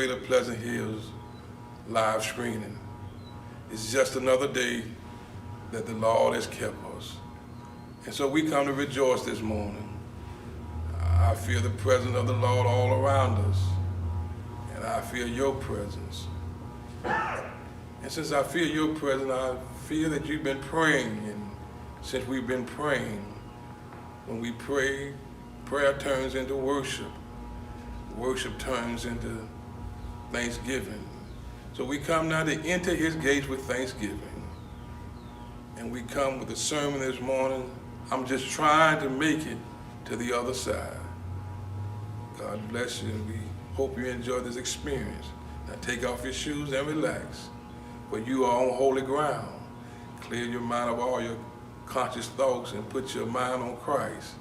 Greater Pleasant Hills live screening. It's just another day that the Lord has kept us. And so we come to rejoice this morning. I feel the presence of the Lord all around us, and I feel your presence. And since I feel your presence, I feel that you've been praying, and since we've been praying, when we pray, prayer turns into worship. Worship turns into thanksgiving. So we come now to enter his gates with thanksgiving. And we come with a sermon this morning. I'm just trying to make it to the other side. God bless you, and we hope you enjoy this experience. Now take off your shoes and relax, for you are on holy ground. Clear your mind of all your conscious thoughts and put your mind on Christ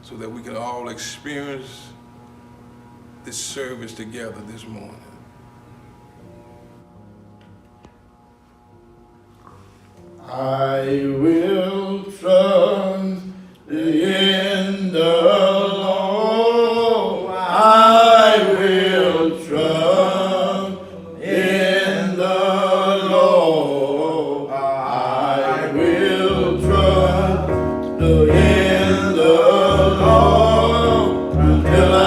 so that we can all experience this service together this morning. I will trust in the Lord. I will trust in the Lord. I will trust in the Lord until I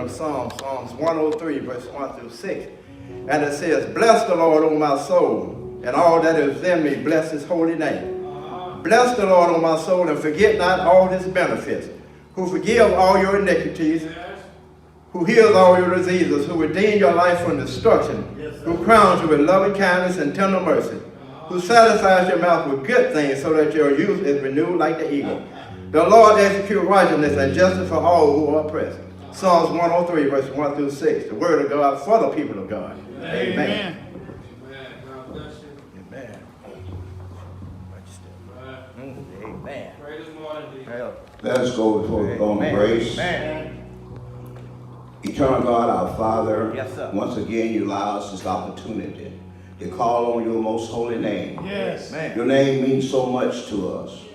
Psalms 103, verse 1 through 6. And it says, "Bless the Lord, O my soul, and all that is in me, bless his holy name. Bless the Lord, O my soul, and forget not all his benefits, who forgives all your iniquities, who heals all your diseases, who redeems your life from destruction, who crowns you with loving kindness and tender mercy, who satisfies your mouth with good things so that your youth is renewed like the eagle. The Lord executes righteousness and justice for all who are oppressed." Psalms 103, verses 1 through 6. The word of God for the people of God. Amen. God Man. Greatest morning, D. Let us go before the throne of grace. Man. Eternal God, our Father, Yes, sir. once again you allow us this opportunity to call on your most holy name. Yes. Man. Your name means so much to us.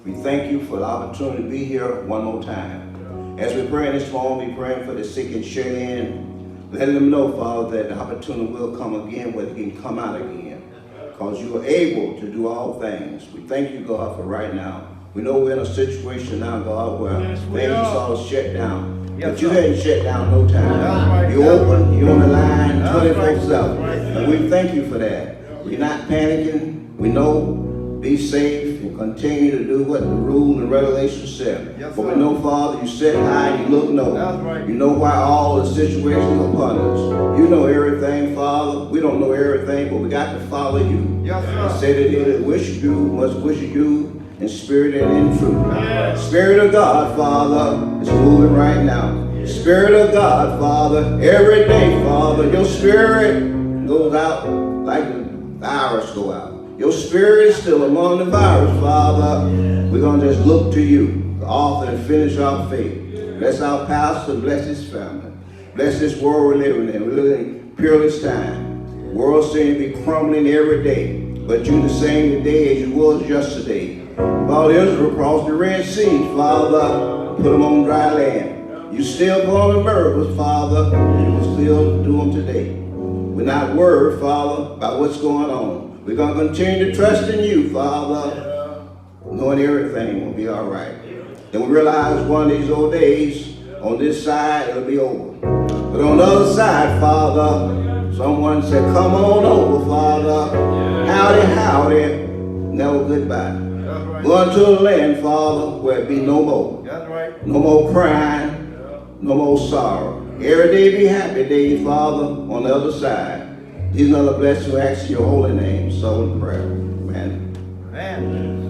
We thank you for the opportunity to be here one more time. As we pray this morning, we praying for the sick and shut in, letting them know, Father, that the opportunity will come again, where they can come out again. Because you are able to do all things. We thank you, God, for right now. We know we're in a situation now, God, where things are all shut down. Yes, But you sir. hadn't shut down no time. That's right. You open, you're on the line That's 24/7. right. And we thank you for that. We're not panicking. We know, be safe and continue to do what the rule and regulations said. Yes, But we sir. know, Father, you sit high and you look low. That's right. You know why all the situations are upon us. You know everything, Father. We don't know everything, but we got to follow you. Yes, And sir. say that he that worship you must worship you in spirit and in truth. Yes. Spirit of God, Father, is moving right now. Spirit of God, Father, every day, Father, your spirit goes out like the virus go out. Your spirit is still among the virus, Father. We're going to just look to you, the author and finisher of faith. Bless our pastor, bless his family. Bless this world we're living in. We're living in peerless time. The world seems to be crumbling every day, but you the same today as you was yesterday. While Israel crossed the Red Sea, Father, put them on dry land. You still performing miracles, Father, and you will still do them today. We're not worried, Father, about what's going on. We're going to continue to trust in you, Father, knowing everything will be all right. And we realize one of these old days, on this side, it'll be over. But on the other side, Father, someone said, come on over, Father. Howdy, howdy, never goodbye. That's right. Going to the land, Father, where it be no more. That's right. No more crying, no more sorrow. Every day be happy day, Father, on the other side. These are the blessings we ask in your holy name. So in prayer. Amen. Man.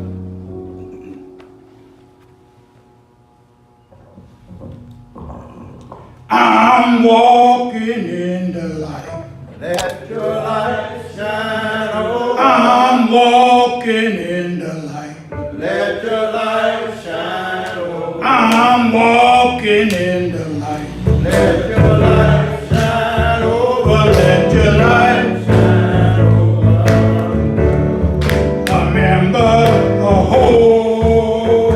I'm walking in the light. Let your light shine over. I'm walking in the light. Let your light shine over. I'm walking in the light. Let your light shine over. Let your light Shine over. remember a whole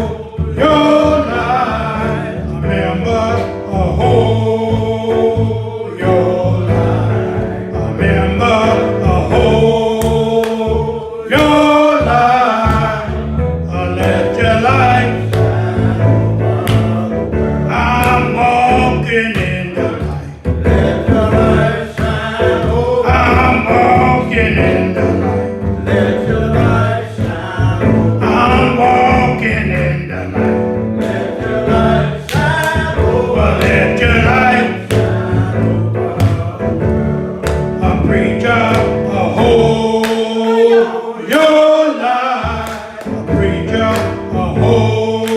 your life. Remember a whole your life. Remember a whole your life. Let your light shine over. I'm walking in the light. Let your light shine over. I'm walking in the light. Let your light shine over. I'm walking in the light. Let your light shine over. Let your light a preacher, a whole your life. A preacher, a whole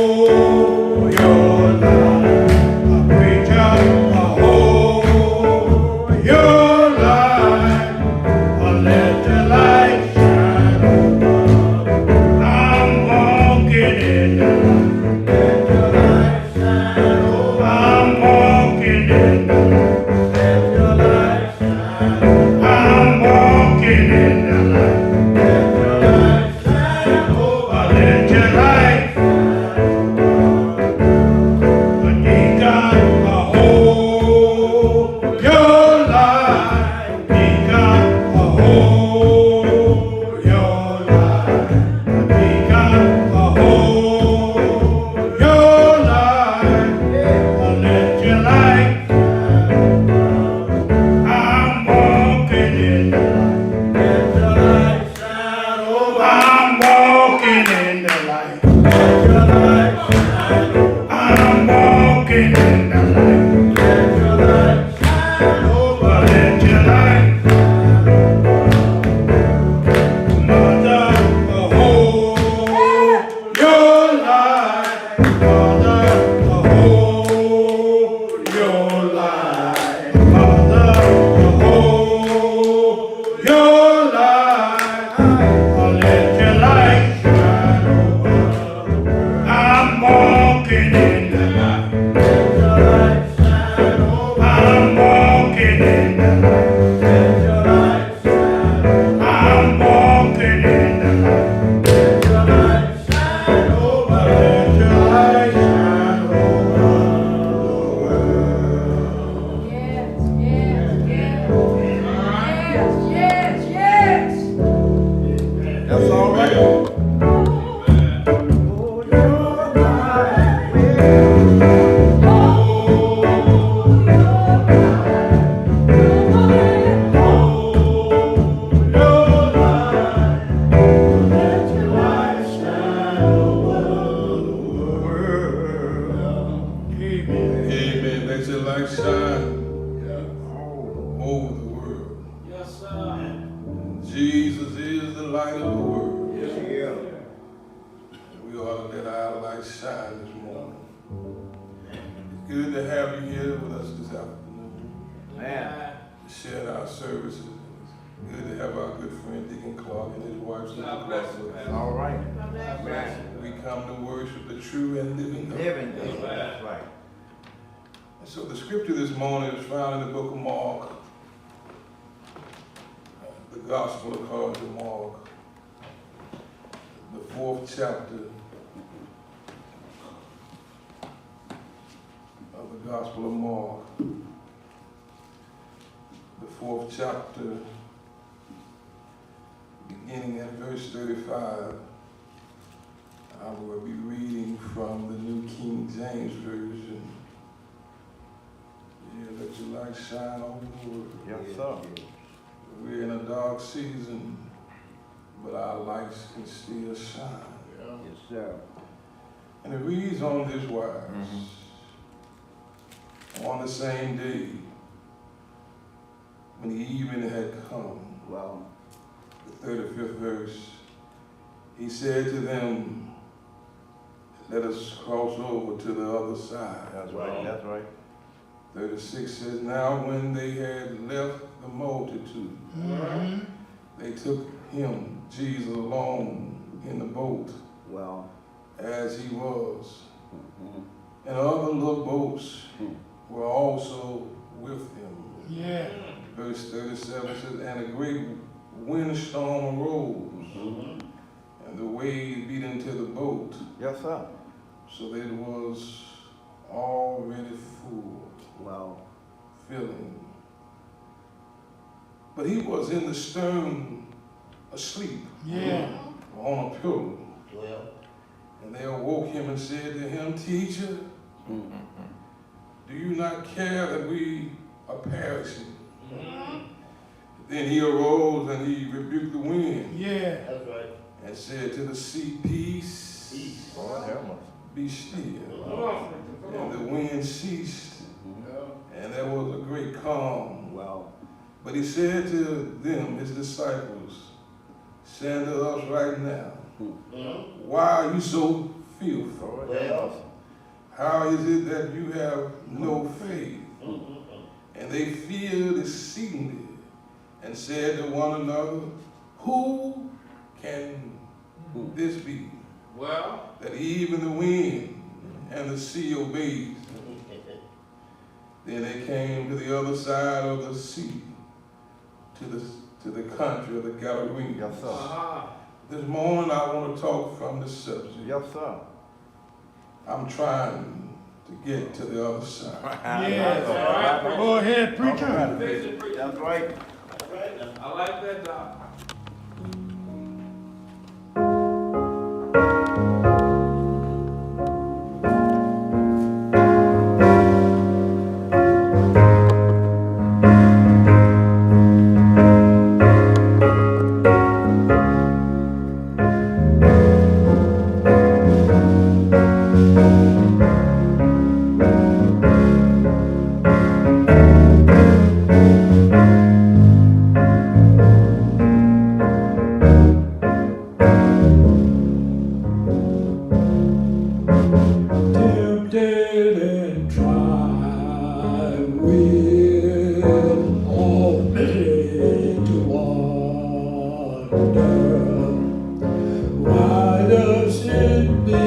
walking in the light. Let your light shine over. I'm walking in the light. Let your light shine over. I'm walking in the light. Let your light shine over. Let your light shine over the world. Yes, yes, yes, yes. That's all right. Oh, your light will. Amen. Let your light shine over the world. Yes, sir. Jesus is the light of the world. Yeah. We ought to let our light shine this morning. It's good to have you here with us this afternoon. Man. Share our services. It's good to have our good friend Deacon Clark and his wife, Sister Clark, with us. All right. Man. We come to worship the true and living God. Living thing. That's right. And so the scripture this morning is found in the book of Mark, the Gospel according to Mark, the 4th chapter of the Gospel of Mark, the 4th chapter, beginning at verse 35. I will be reading from the New King James Version. Yeah, let your light shine over the world. Yes, sir. We're in a dark season, but our lights can still shine. Yes, sir. And it reads on this wise. On the same day, when the evening had come, Well, the 35th verse, he said to them, let us cross over to the other side. that's right. That's right. 36 says, now when they had left the multitude, they took him, Jesus, along in the boat Well, as he was. And other little boats were also with him. Yeah. Verse 37 says, and a great windstorm arose, and the waves beat into the boat, yes, sir. so that it was already full, Well, filling. But he was in the stern asleep Yeah. on a pillow. And they awoke him and said to him, Teacher, do you not care that we are perishing? Then he arose and he rebuked the wind Yeah. and said to the sea, Peace, Lord have mercy. be still. And the wind ceased, and there was a great calm. Well, But he said to them, his disciples, stand to us right now. Why are you so fearful? Lord have mercy. How is it that you have no faith? And they feared exceedingly and said to one another, who can this be? Well, That even the wind and the sea obeys. Then they came to the other side of the sea, to the country of the Galileans. Yes, sir. This morning I want to talk from the subject. Yes, sir. I'm trying to get to the other side. Yeah. Go ahead, preacher. fix it, preacher. That's right. I like that, Doc. Tempted and tried with all pity to wonder. Why does it become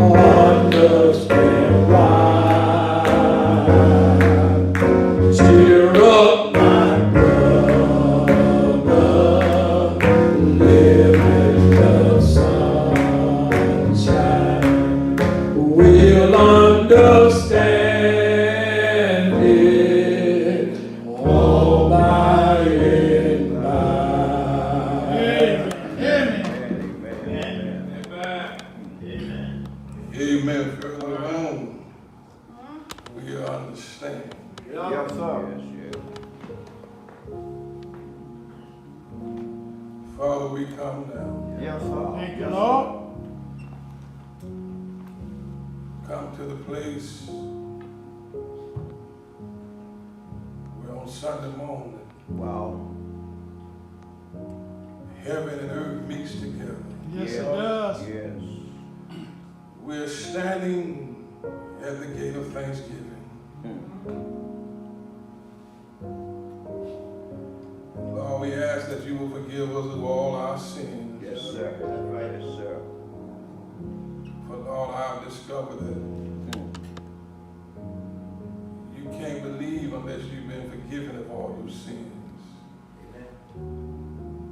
understand why. Cheer up, my brother, live in the sunshine. We'll understand it all by and by. Amen. Further along, we understand. Yes, sir. Father, we come now. Yes, sir. Thank you, Lord. Come to the place where on Sunday morning, Wow. heaven and earth meets together. Yes, it does. Yes. We're standing at the gate of thanksgiving. Lord, we ask that you will forgive us of all our sins. Yes, sir. That's right, yes, sir. For Lord, I've discovered that you can't believe unless you've been forgiven of all your sins.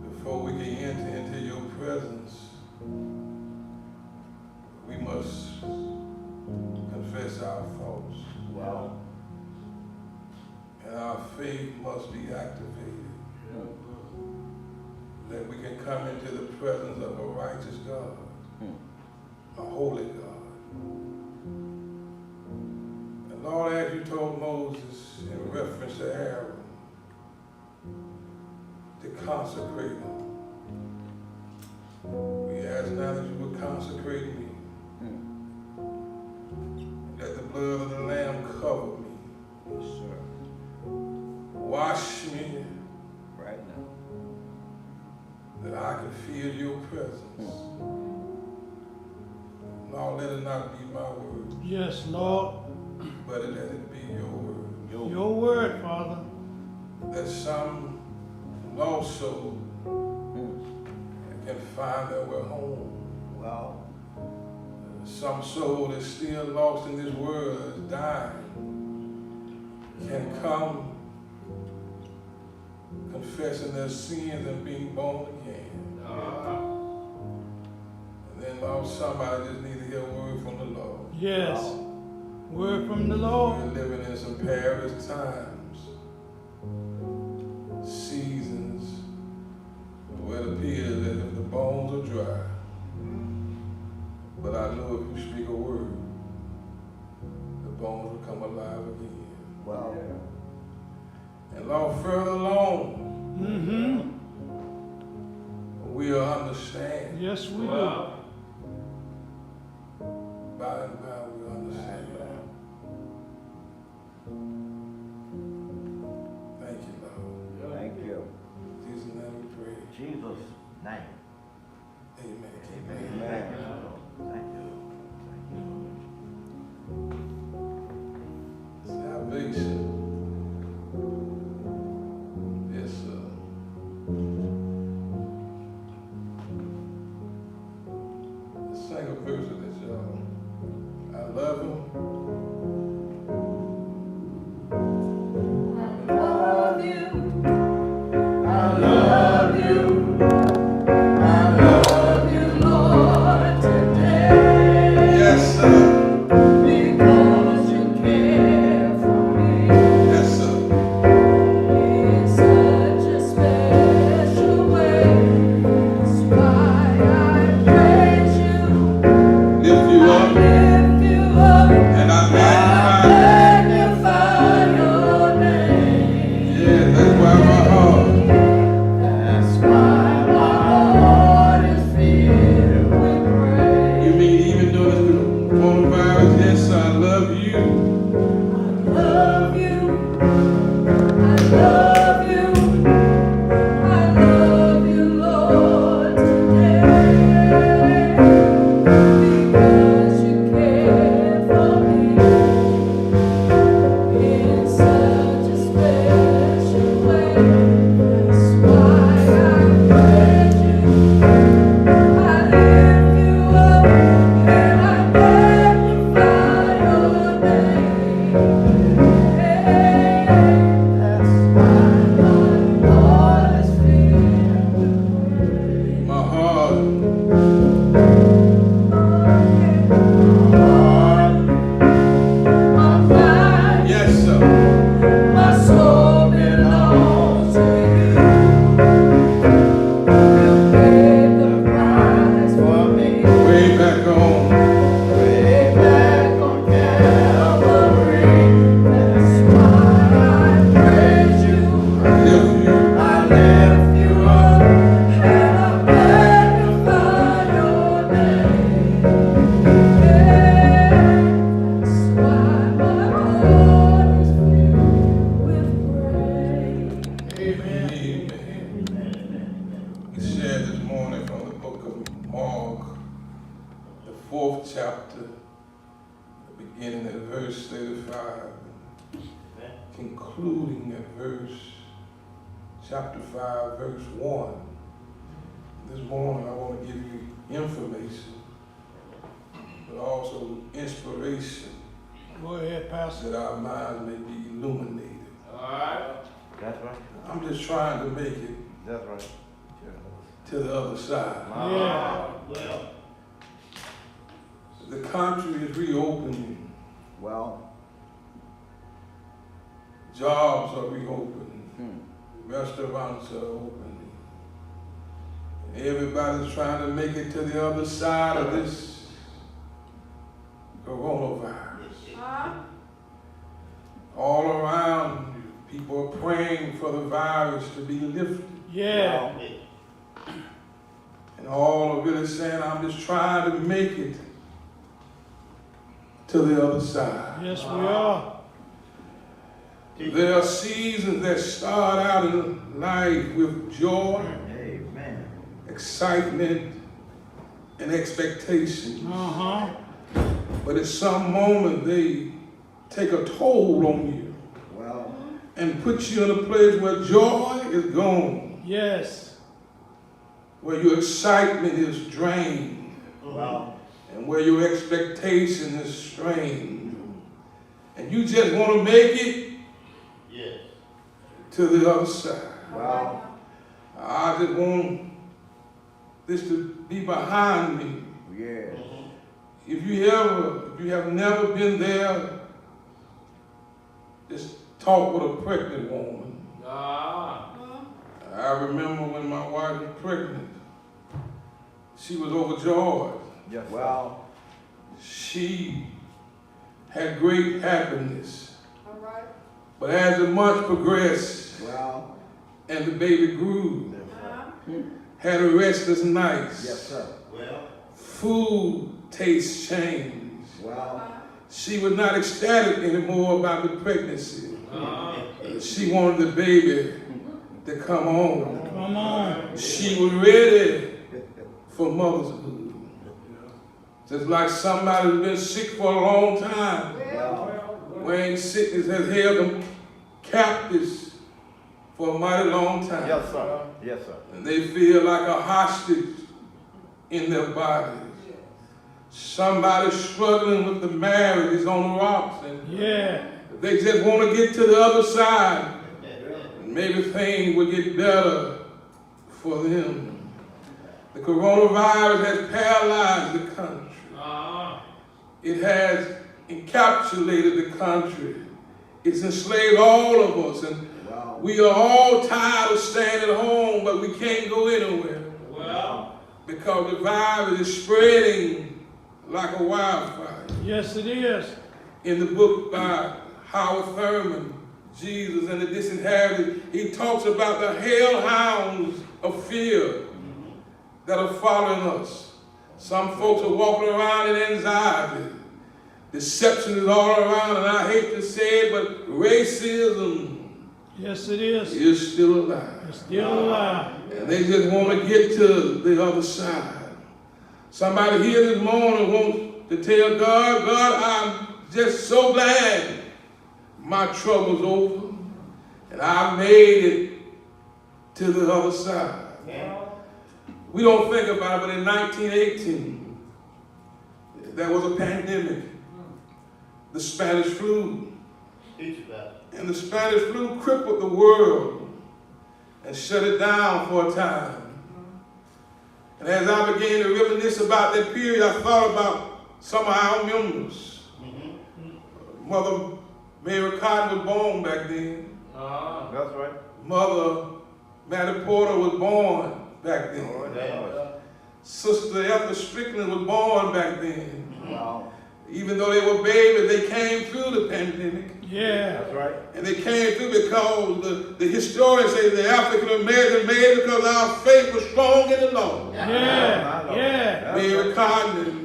Before we can enter into your presence, we must confess our faults. Wow. And our faith must be activated. That we can come into the presence of a righteous God, a holy God. And Lord, as you told Moses in reference to Aaron, to consecrate him, we ask now that you would consecrate me. Let the blood of the Lamb cover me. Yes, sir. Wash me Right now. that I can feel your presence. Lord, let it not be my word, Yes, Lord. but let it be your word. Your word, Father. That some lost soul can find their way home. Wow. Some soul that's still lost in this world, that's dying, can come confessing their sins and being born again. And then, Lord, somebody just needs to hear a word from the Lord. Yes. Word from the Lord. We're living in some perilous times, seasons, where it appears that if the bones are dry, but I know if you speak a word, the bones will come alive again. Wow. And Lord, further along, we'll understand. Yes, we do. By and by, we'll understand. Thank you, Lord. Thank you. In Jesus' name we pray. Jesus' name. Amen. Amen. Thank you. Salvation is sing a verse of this, y'all. I love beginning at verse 35, concluding at chapter 5, verse 1. This morning I want to give you information, but also inspiration. Go ahead, Pastor. That our minds may be illuminated. All right. That's right. I'm just trying to make it That's right. to the other side. Yeah. Well. The country is reopening. Well, Jobs are reopening. Restaurants are opening. And everybody's trying to make it to the other side of this coronavirus. All around, people are praying for the virus to be lifted. Yeah. And all are really saying, I'm just trying to make it to the other side. Yes, we are. There are seasons that start out in life with joy, amen. excitement, and expectation. Uh-huh. But at some moment, they take a toll on you Well, and put you in a place where joy is gone, Yes. where your excitement is drained, well, and where your expectation is strained. And you just want to make it to the other side. well, I just want this to be behind me. yes. If you have never been there, just talk with a pregnant woman. I remember when my wife was pregnant, she was overjoyed. Yes, well, She had great happiness. All right. But as the months progressed well, and the baby grew, had a restless nights. yes, sir. Food taste changed. Well, She was not ecstatic anymore about the pregnancy. She wanted the baby to come home. Come on. She was ready for motherhood. Just like somebody who's been sick for a long time, when sickness has held them captives for a mighty long time. yes, sir. Yes, sir. And they feel like a hostage in their bodies. Somebody struggling with the marriage is on the rocks, and Yeah. they just want to get to the other side. And maybe things will get better for them. The coronavirus has paralyzed the country. It has encapsulated the country. It's enslaved all of us, and Wow. we are all tired of staying at home, but we can't go anywhere because the virus is spreading like a wildfire. Yes, it is. In the book by Howard Thurman, Jesus and the Disinherited, he talks about the hellhounds of fear that are following us. Some folks are walking around in anxiety. Deception is all around, and I hate to say it, but racism Yes, it is. is still alive. It's still alive. And they just want to get to the other side. Somebody here this morning wants to tell God, God, I'm just so glad my trouble's over and I made it to the other side. We don't think about it, but in 1918, there was a pandemic, the Spanish flu. And the Spanish flu crippled the world and shut it down for a time. And as I began to reminisce about that period, I thought about some of our members. Mother Mary Cotton was born back then. That's right. Mother Mattie Porter was born back then. Sister Ethel Strickland was born back then. Wow. Even though they were babies, they came through the pandemic. Yeah. That's right. And they came through because the historians say the African American made it because our faith was strong in the Lord. Yeah. Yeah. Mary Cotton and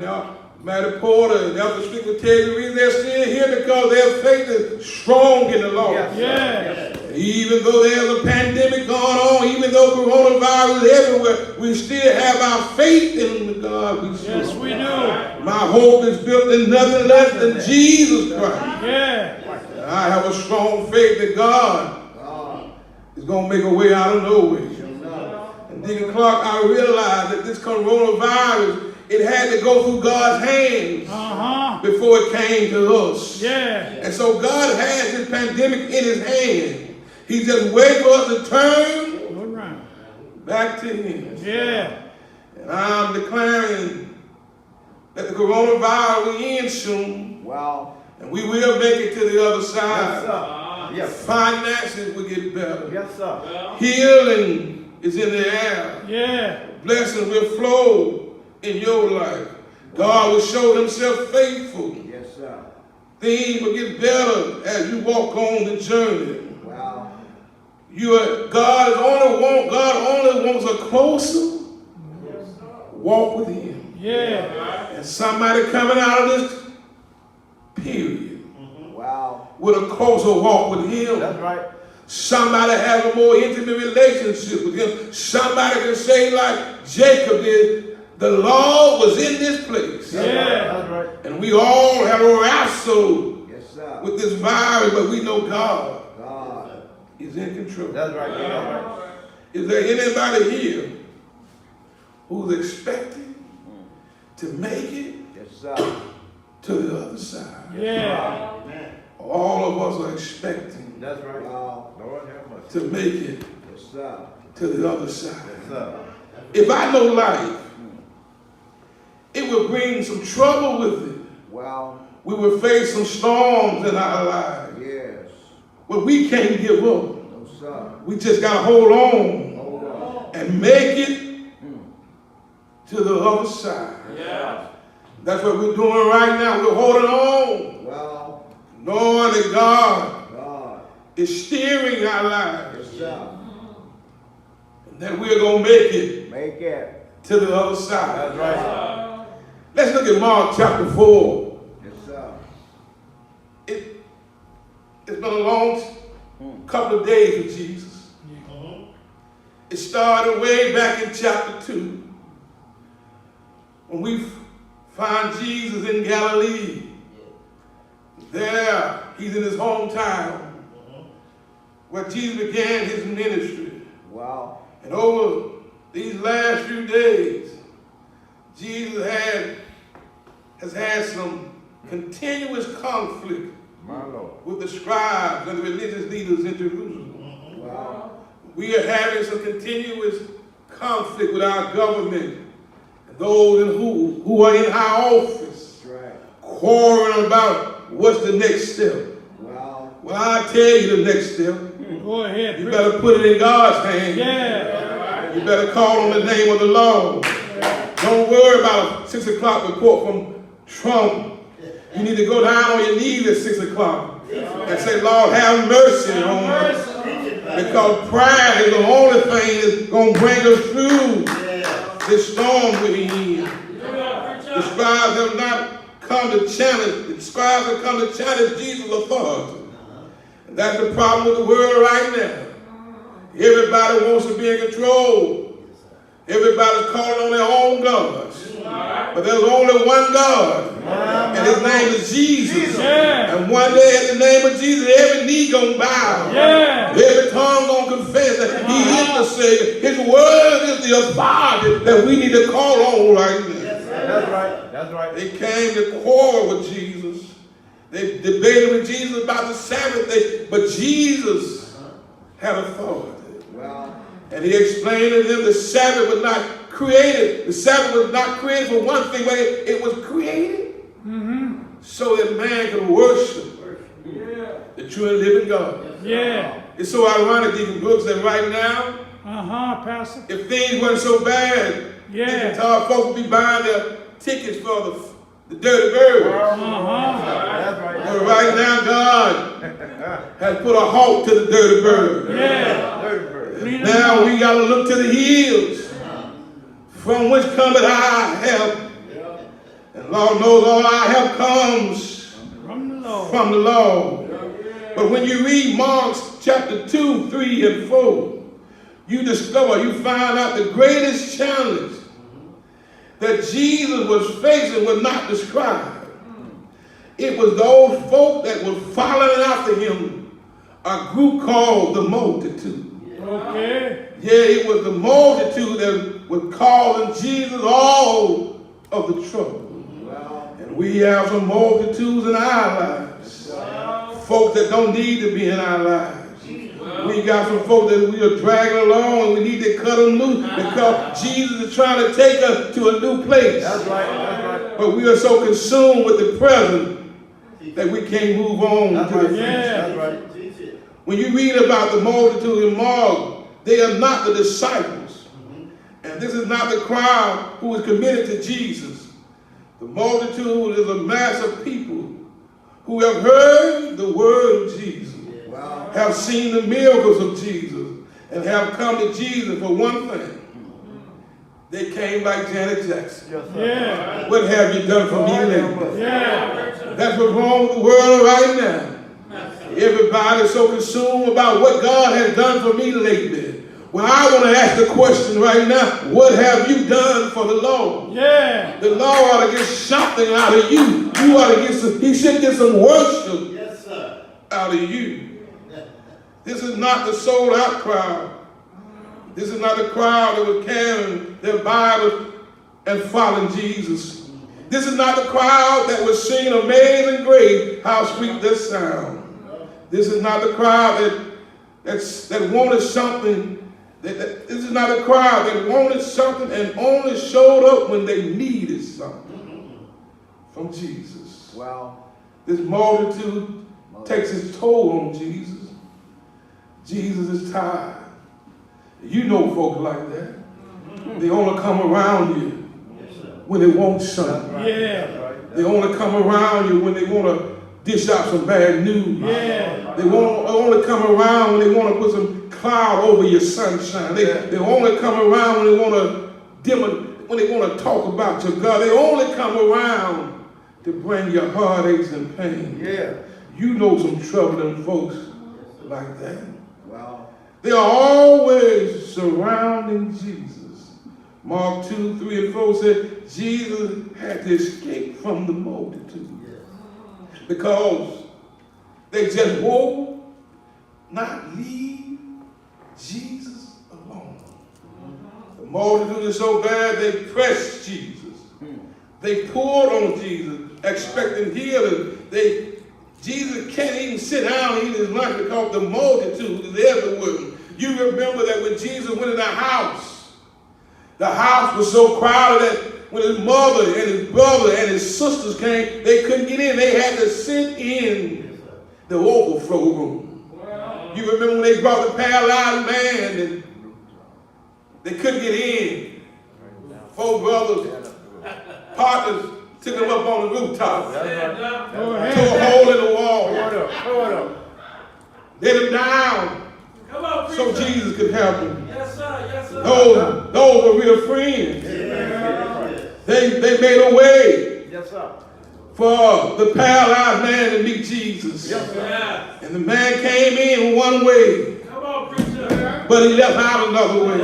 Mattie Porter and Ethel Strickland tell you the reason they're still here because their faith is strong in the Lord. Yes, sir. Yeah. Yes, sir. Even though there's a pandemic going on, even though coronavirus is everywhere, we still have our faith in the God we serve. Yes, we do. My hope is built in nothing less than Jesus Christ. Yeah. And I have a strong faith that God is going to make a way out of no way. And Deacon Clark, I realized that this coronavirus, it had to go through God's hands before it came to us. Yeah. And so God has this pandemic in his hand. He's just waiting for us to turn Go around. back to him. Yeah. And I'm declaring that the coronavirus will end soon. Wow. And we will make it to the other Yes, side. sir. Yes. Finances will get better. Yes, sir. Healing is in the air. Yeah. Blessings will flow in your life. God will show himself faithful. Yes, sir. Things will get better as you walk on the journey. Wow. God only wants a closer walk with him. Yeah. And somebody coming out of this period Wow. with a closer walk with him. That's right. Somebody has a more intimate relationship with him. Somebody can say like Jacob did, the Lord was in this place. Yeah. That's right. And we all have a wrestle Yes, sir. with this virus, but we know God God. is in control. That's right. That's right. Is there anybody here who's expecting to make it Yes, sir. to the other side? Yeah. All of us are expecting That's right. Wow. Lord have mercy. to make it Yes, sir. to the other side. Yes, sir. If I know life, it will bring some trouble with it. Wow. We will face some storms in our lives. Yes. But we can't give up. No, sir. We just got to hold on Hold on. and make it to the other side. Yeah. That's what we're doing right now. We're holding on, Wow. knowing that God God. is steering our lives Yes, sir. and that we're going to make it Make it. to the other side. That's right. Let's look at Mark chapter 4. Yes, sir. It's been a long couple of days with Jesus. It started way back in chapter 2 when we find Jesus in Galilee. There, he's in his hometown where Jesus began his ministry. Wow. And over these last few days, Jesus has had some continuous conflict My Lord. with the scribes and the religious leaders in Jerusalem. Wow. We are having some continuous conflict with our government and those who are in high office, That's right. quarreling about what's the next step. Wow. Well, I tell you the next step. Go ahead. You preach. better put it in God's hands. Yeah. You better call on the name of the Lord. Don't worry about a 6 o'clock report from Trump. You need to go down on your knees at 6 o'clock and say, Lord, have mercy on us. Because prayer is the only thing that's going to bring us through this storm we're in. The scribes have not come to challenge. The scribes have come to challenge Jesus' authority. And that's the problem with the world right now. Everybody wants to be in control. Everybody's calling on their own gods. But there's only one God. And his name is Jesus. Yeah. And one day at the name of Jesus, every knee gonna bow. Yeah. Every tongue gonna confess that he is the Savior. His word is the authority that we need to call on right now. That's right. That's right. They came to quarrel with Jesus. They debated with Jesus about the Sabbath day. But Jesus had authority. Wow. And he explained to them the Sabbath was not created. The Sabbath was not created for one thing, but it was created so that man could worship the true and living God. Yeah. It's so ironic, Deacon Brooks, that right now, Pastor. if things weren't so bad, Yeah. these entire folks would be buying their tickets for the Dirty Birds. That's right. But right now, God has put a halt to the Dirty Birds. Yeah. Dirty bird. Now we got to look to the hills from which cometh our help. And Lord knows all our help comes From the Lord. from the Lord. But when you read Mark chapter 2, 3, and 4, you discover, you find out the greatest challenge that Jesus was facing was not described. It was those folk that were following after him, a group called the multitude. Okay. Yeah, it was the multitude that was causing Jesus all of the trouble. And we have some multitudes in our lives. Folks that don't need to be in our lives. We got some folks that we are dragging along and we need to cut them loose because Jesus is trying to take us to a new place. That's right. That's right. But we are so consumed with the present that we can't move on That's to the right. future. That's right. When you read about the multitude in Mark, they are not the disciples. And this is not the crowd who is committed to Jesus. The multitude is a mass of people who have heard the word of Jesus, have seen the miracles of Jesus, and have come to Jesus for one thing. They came like Janet Jackson. Yeah. What have you done for me lately? Yeah. That's what's wrong with the world right now. Everybody's so consumed about what God has done for me lately. Well, I want to ask the question right now, what have you done for the Lord? Yeah. The Lord ought to get something out of you. You ought to get some, he should get some worship out of you. This is not the sold out crowd. This is not the crowd that was carrying their Bible and following Jesus. This is not the crowd that was singing Amazing Grace, how sweet the sound. This is not the crowd that wanted something. This is not a crowd that wanted something and only showed up when they needed something from Jesus. Wow. This multitude takes its toll on Jesus. Jesus is tired. You know folk like that. They only come around you when they want something. Yeah. They only come around you when they want to dish out some bad news. Yeah. They only come around when they want to put some cloud over your sunshine. They only come around when they want to talk about your God. They only come around to bring your heartaches and pain. Yeah. You know some troubling folks like that. Wow. They are always surrounding Jesus. Mark 2, 3, and 4 said Jesus had to escape from the multitude because they just would not leave Jesus alone. The multitude is so bad they pressed Jesus. They pulled on Jesus, expecting healing. Jesus can't even sit down and eat his lunch because the multitude is everywhere. You remember that when Jesus went in the house was so crowded that when his mother and his brother and his sisters came, they couldn't get in. They had to sit in the overflow room. Wow. You remember when they brought the paralyzed man and they couldn't get in. 4 brothers, partners, took him up on the rooftop. Tore a hole in the wall. Let him down. Come on, so preacher. Jesus could help him. Yes, sir. Yes, sir. Those were real friends. They made a way for the paralyzed man to meet Jesus. And the man came in one way, Come on, preacher. but he left out another way.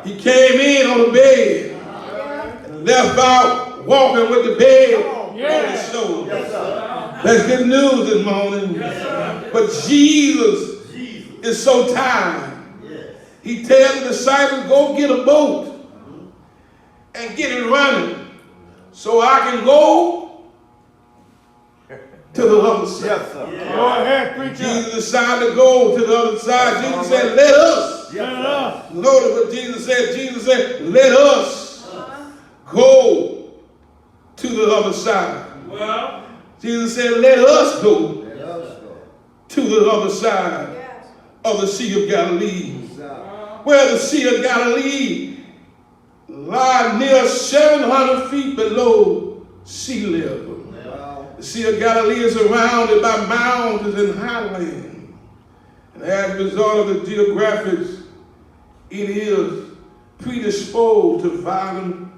He came in on the bed and left out walking with the bed on his shoulder. That's good news this morning. But Jesus is so tired. He tells the disciples, go get a boat and get it running so I can go to the other side. Yes, sir. Go ahead, preacher. Jesus decided to go to the other side. Jesus said, let us. Notice what Jesus said. Jesus said, let us go to the other side. Well, Jesus said, let us go to the other side of the Sea of Galilee. Where the Sea of Galilee lies near 700 feet below sea level. The Sea of Galilee is surrounded by mountains and highlands. And as a result of the geographics, it is predisposed to violent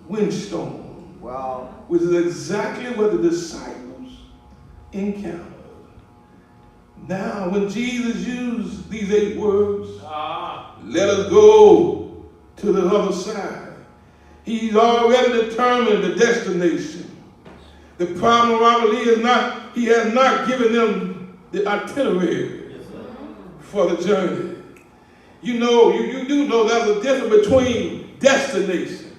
windstorms. Which is exactly what the disciples encountered. Now, when Jesus used these 8 words, let us go to the other side, he's already determined the destination. The problem, I believe, is not, he has not given them the itinerary for the journey. You know, you do know there's a difference between destination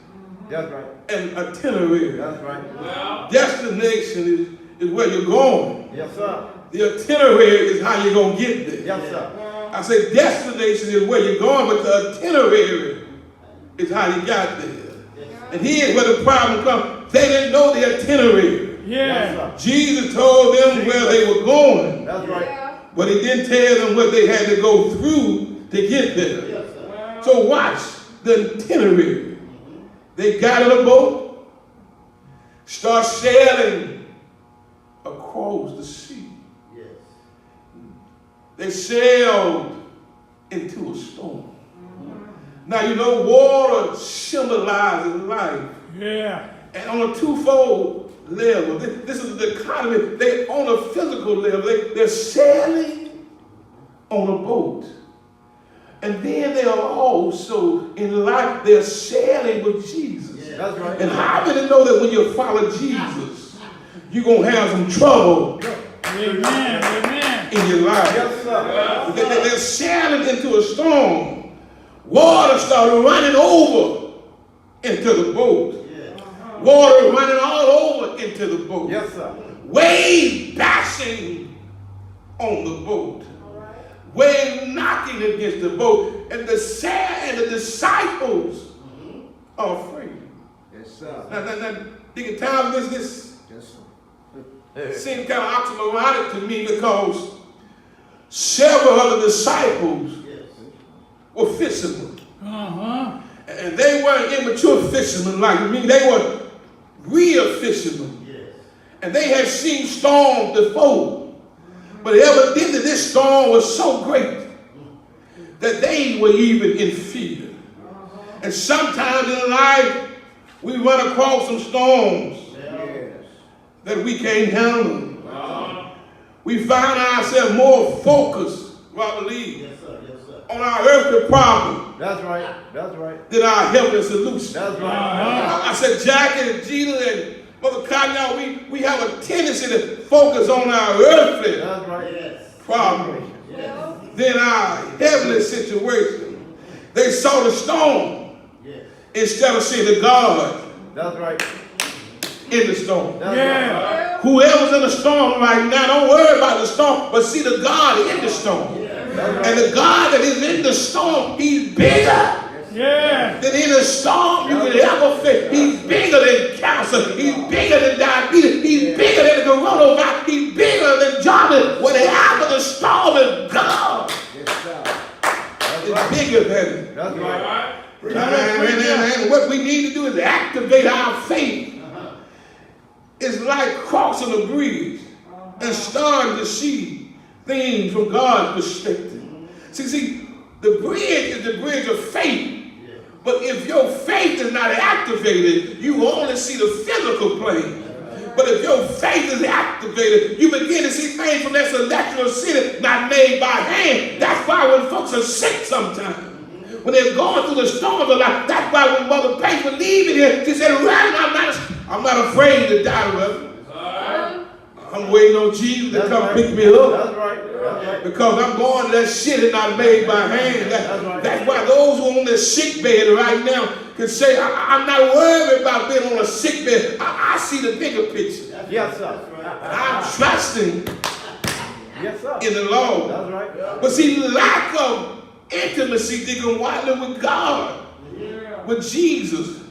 That's right. and itinerary. That's right. Destination is where you're going. Yes, sir. The itinerary is how you're going to get there. Yes, sir. I say destination is where you're going, but the itinerary is how you got there. And here's where the problem comes. They didn't know the itinerary. Yes, sir. Jesus told them where they were going, That's right. but he didn't tell them what they had to go through to get there. So watch the itinerary. They got in a boat, start sailing across the sea. They sailed into a storm. Now, you know, water symbolizes life. Yeah. And on a twofold level, this is the economy. They on a physical level, they're sailing on a boat. And then they are also, in life, they're sailing with Jesus. That's right. And how many know that when you follow Jesus, you're going to have some trouble Amen. Amen. in your life? Yes, sir. They're sailing into a storm. Water started running over into the boat. Water running all over into the boat. Yes, sir. Waves bashing on the boat. Waves knocking against the boat. And the disciples are afraid. Yes, sir. Now, think of time this Yes, sir. seemed kind of oxymoronic to me because several of the disciples were fishermen. And they weren't immature fishermen like me. They were real fishermen. And they had seen storms before. But evidently this storm was so great that they were even in fear. And sometimes in life we run across some storms that we can't handle. We find ourselves more focused, I believe, on our earthly problem That's right. That's right. than our heavenly solution. That's right. I said, Jackie and Gina and Mother Cotton, we have a tendency to focus on our earthly That's right. problem than our heavenly situation. They saw the storm instead of seeing the God That's right. in the storm. That's Yeah. Whoever's in the storm right now, don't worry about the storm, but see the God in the storm. And the God that is in the storm, he's bigger Yeah. than any storm you can ever face. He's bigger than cancer. He's bigger than diabetes. He's bigger than the coronavirus. He's bigger than Jordan. Whatever the storm is, God is bigger than it. That's right. And what we need to do is activate our faith. It's like crossing a bridge and starting to see things from God's perspective. See, the bridge is the bridge of faith. But if your faith is not activated, you only see the physical plane. But if your faith is activated, you begin to see things from that celestial city not made by hand. That's why when folks are sick sometimes, when they're going through the storms of life, that's why when Mother Page was leaving here, she said, I'm not afraid to die, Reverend. I'm waiting on Jesus to come pick me up. That's right. That's right. Because I'm going to that shit is not made by hand. That's why those who are on their sick bed right now can say, I'm not worried about being on a sick bed. I see the bigger picture. Yes, sir. I'm trusting Yes, sir. in the Lord. That's right. But see, lack of intimacy, Deacon Wiley, with God, with Jesus,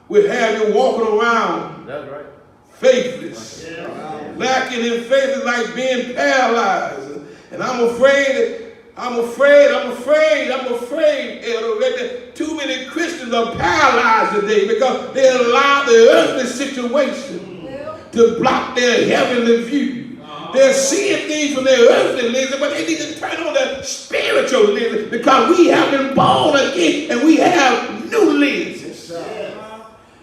will have you walking around That's right. faithless. Lacking in faith is like being paralyzed. And I'm afraid, Elder, that too many Christians are paralyzed today because they allow the earthly situation to block their heavenly view. They're seeing things from their earthly lenses, but they need to turn on their spiritual lenses because we have been born again and we have new lenses.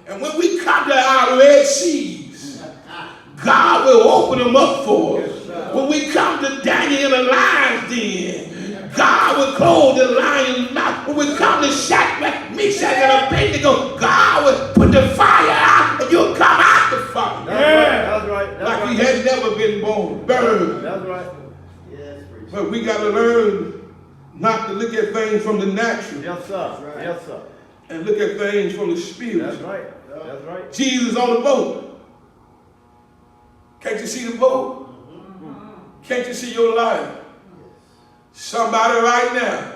And when we come to our Red Seas, God will open them up for us. When we come to Daniel in the lion's den, God will close the lion's mouth. When we come to Shadrach, Meshach, and Abednego, God will put the fire out and you'll come out the fire. That's right. That's Like right. he had never been born, burned. That's right. But we got to learn not to look at things from the natural Yes, sir. Yes, sir. and look at things from the spirit. That's right. That's right. Jesus on the boat. Can't you see the boat? Can't you see your life? Somebody right now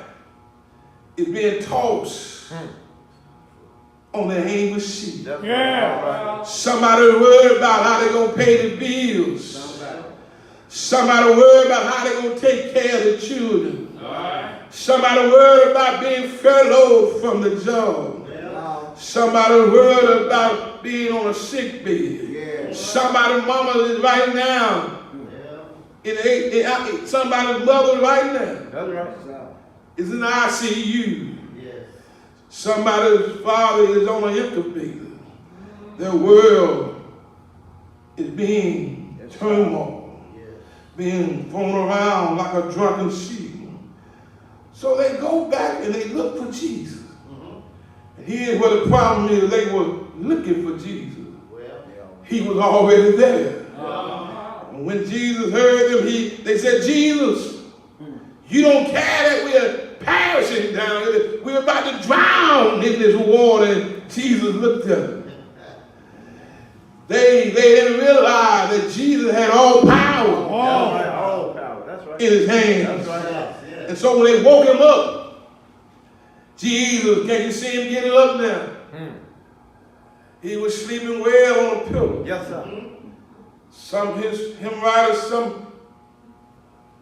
is being tossed on the aimless sheet. That's Yeah. right. Somebody worried about how they're going to pay the bills. Somebody worried about how they're going to take care of the children. Somebody worried about being furloughed from the job. Somebody worried about being on a sick bed. Somebody's mama is right now. Somebody's mother right now That's right. is in the ICU. Somebody's father is on an incubator. Their world is being turmoil, being thrown around like a drunken sheep. So they go back and they look for Jesus. And here's where the problem is: they were looking for Jesus. He was already there. And when Jesus heard them, they said, Jesus, you don't care that we're perishing down here. We're about to drown in this water. And Jesus looked at them. They didn't realize that Jesus had all power All power. That's right. in his hands. That's right. And so when they woke him up, Jesus, can you see him getting up now? He was sleeping well on a pillow. Yes, sir. Some hymn writers,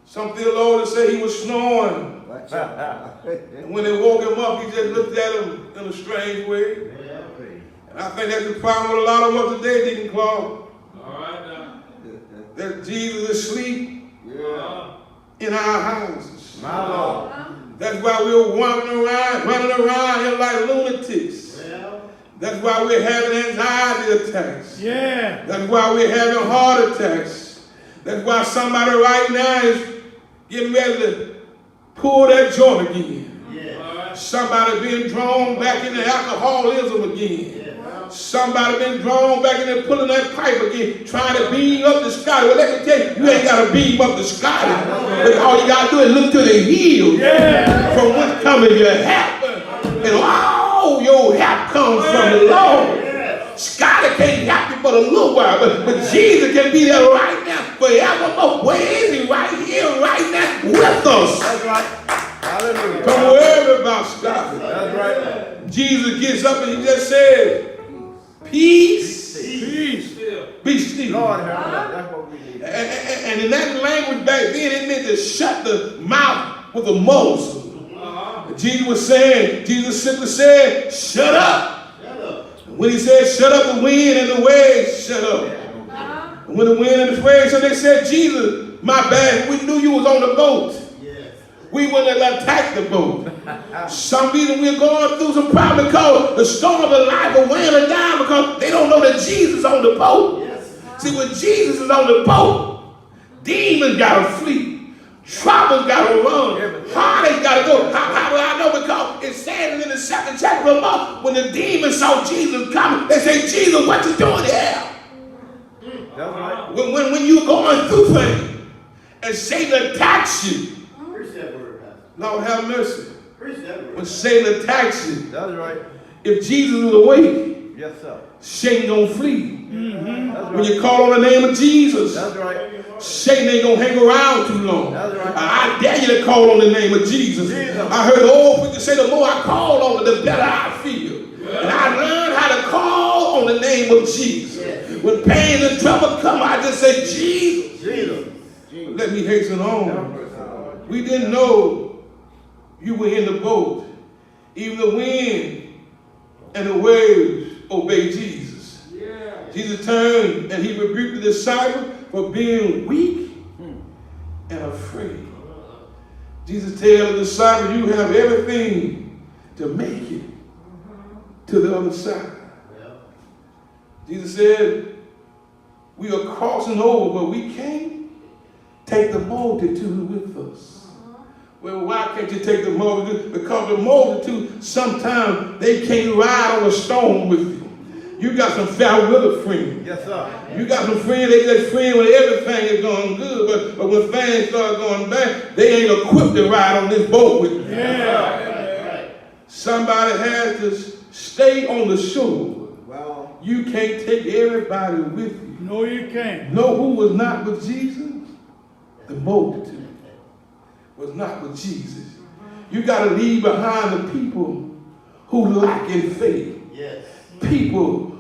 some theologians say he was snoring. And when they woke him up, he just looked at him in a strange way. And I think that's the problem with a lot of us today, Deacon Claude. All right now. That Jesus is asleep in our houses. My Lord. That's why we're running around here like lunatics. That's why we're having anxiety attacks. Yeah. That's why we're having heart attacks. That's why somebody right now is getting ready to pull that joint again. Somebody being drawn back into alcoholism again. Somebody been drawn back in there pulling that pipe again, trying to beam up the sky. Well, let me tell you, you ain't got to beam up the sky. But all you got to do is look to the hills. From whence coming your help. And all your help comes from the Lord. Sky can't help you but a little while, but Jesus can be there right now, forevermore. Where is he? Right here, right now, with us. That's right. Hallelujah. Don't worry about Sky. That's right. Jesus gets up and he just says, peace, be still. Lord have mercy. That's what we need. And in that language back then, it meant to shut the mouth with a muzzle. Jesus simply said, shut up. When he said, shut up the wind and the waves, shut up. And when the wind and the waves, so they said, Jesus, my bad, we knew you was on the boat. We wouldn't have attacked the boat. Some reason we're going through some problem because the storm of life are weighing us down because they don't know that Jesus is on the boat. See, when Jesus is on the boat, demons got to flee. Troubles got to run. Heartache got to go. How do I know? Because it says in the 2nd chapter of Mark, when the demons saw Jesus coming, they say, Jesus, what you doing here? That's right. When you're going through things and Satan attacks you, Lord have mercy. When Satan attacks you, That's right. if Jesus is awake, Yes, sir. Satan gonna flee. That's When right. you call on the name of Jesus, That's right. Satan ain't gonna hang around too long. That's right. I dare you to call on the name of Jesus. I heard old people say, the more I call on it, the better I feel. And I learned how to call on the name of Jesus. When pain and trouble come, I just say, Jesus. Jesus. Let me hasten on. We didn't know you were in the boat. Even the wind and the waves obeyed Jesus. Jesus turned and he rebuked the disciple for being weak and afraid. Jesus tells the disciple, you have everything to make it to the other side. Jesus said, we are crossing over, but we can't take the multitude with us. Well, why can't you take the multitude? Because the multitude, sometimes they can't ride on a stone with you. You got some fair weather friends. Yes, sir. You got some friends, they just friends when everything is going good, but when things start going bad, they ain't equipped to ride on this boat with you. Yeah. Somebody has to stay on the shore. Well, You can't take everybody with you. No, you can't. Know who was not with Jesus? The multitude was not with Jesus. You got to leave behind the people who lack in faith. yes. People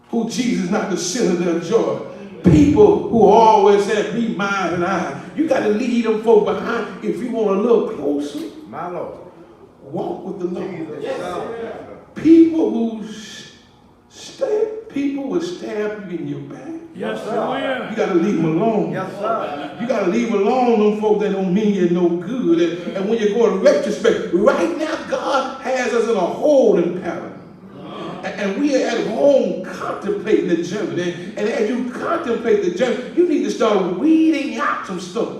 who Jesus not the center of their joy. People who always said, be mine and I. You got to leave them folk behind if you want a little closer. My Lord. Walk with the Lord. Yes, sir. People who people will stab you in your back. Yes, sir. You got to leave them alone. Yes, sir. You got to leave alone them folk that don't mean you no good. And when you go in retrospect, right now God has us in a holding pattern. And we are at home contemplating the journey. And as you contemplate the journey, you need to start weeding out some stuff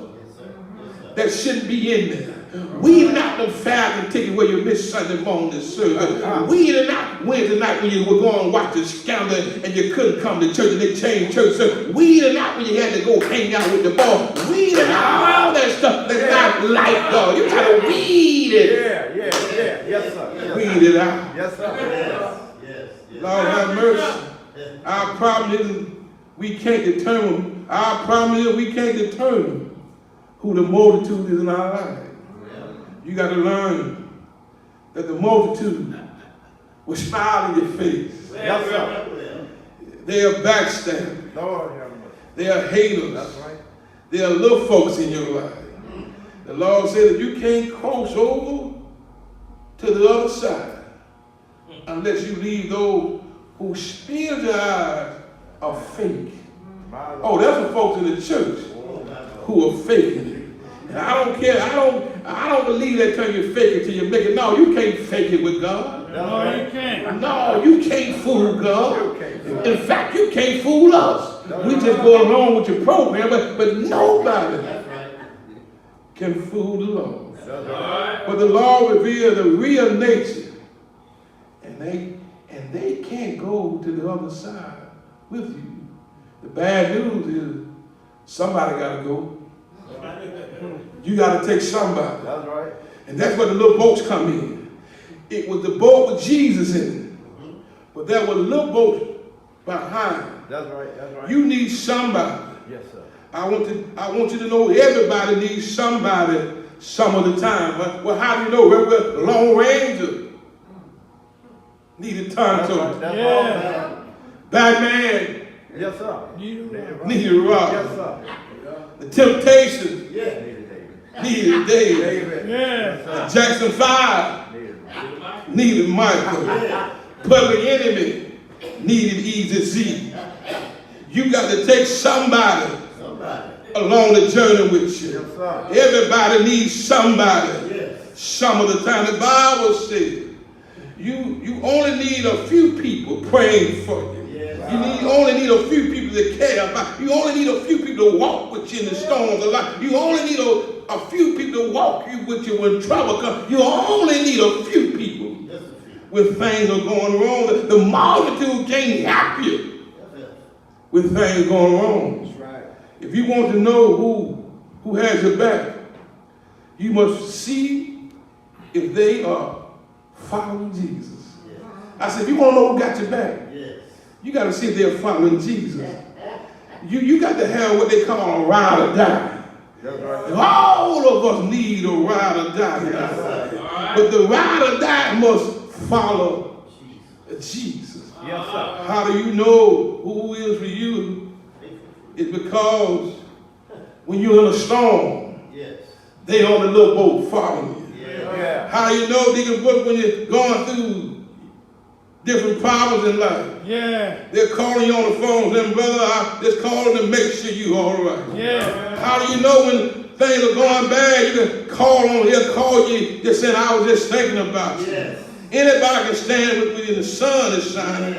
that shouldn't be in there. Weeding out them fasting tickets where you miss Sunday morning service. Weeding out Wednesday night when you were going to watch the scandal and you couldn't come to church and they changed church service. Weeding out when you had to go hang out with the boss. Weeding out all that stuff that's not like God. You try to weed it. Yeah. Yes, sir. Weed it out. Yes, sir. Lord have mercy. Our problem is we can't determine. Our problem is we can't determine who the multitude is in our life. You got to learn that the multitude will smile in your face. Yes, sir. They are backstabbers. Lord have mercy. They are haters. That's right. They are little folks in your life. The Lord said that you can't cross over to the other side unless you leave those whose spiritual eyes are fake. My Lord. Oh, that's the folks in the church who are faking it. And I don't care. I don't believe that term you fake it till you make it. No, you can't fake it with God. No, you can't. No, you can't fool God. You can't fool. In fact, you can't fool us. We just go along with your program, but nobody can fool the Lord. That's right. But the Lord revealed the real nature, and they can't go to the other side with you. The bad news is somebody got to go. You got to take somebody. That's right. And that's where the little boats come in. It was the boat with Jesus in it. But there were little boats behind. That's right. That's right. You need somebody. Yes, sir. I want you to know everybody needs somebody some of the time. Well, how do you know? Well, the Lone Ranger needed time That's to right. That's Yeah. right. Batman Yes, sir. needed a rock. Yes, sir. The Temptations Needed David. needed David. David. Yeah. Yes, sir. Jackson 5 Needed needed Michael. Public Enemy needed Easy Z. You got to take somebody along the journey with you. Yes, sir. Everybody needs somebody. Some of the time. The Bible says you only need a few people praying for you. You only need a few people to care about. You only need a few people to walk with you in the storms of life. You only need a few people to walk with you when trouble comes. You only need a few people when things are going wrong. The multitude can't help you when things are going wrong. That's right. If you want to know who has your back, you must see if they are following Jesus. I said, if you want to know who got your back, you got to see if they're following Jesus. You got to have what they call a ride or die. That's right. All of us need a ride or die. But the ride or die must follow Jesus. Yes, sir. How do you know who is for you? It's because when you're in a storm, they on the little boat following you. Yeah. How do you know, Deacon Brooks, when you're going through different problems in life? Yeah. They're calling you on the phone saying, brother, I just calling to make sure you're all right. Yeah. How do you know when things are going bad? You can call on, he'll call you just saying, I was just thinking about you. Anybody can stand with me in the sun is shining.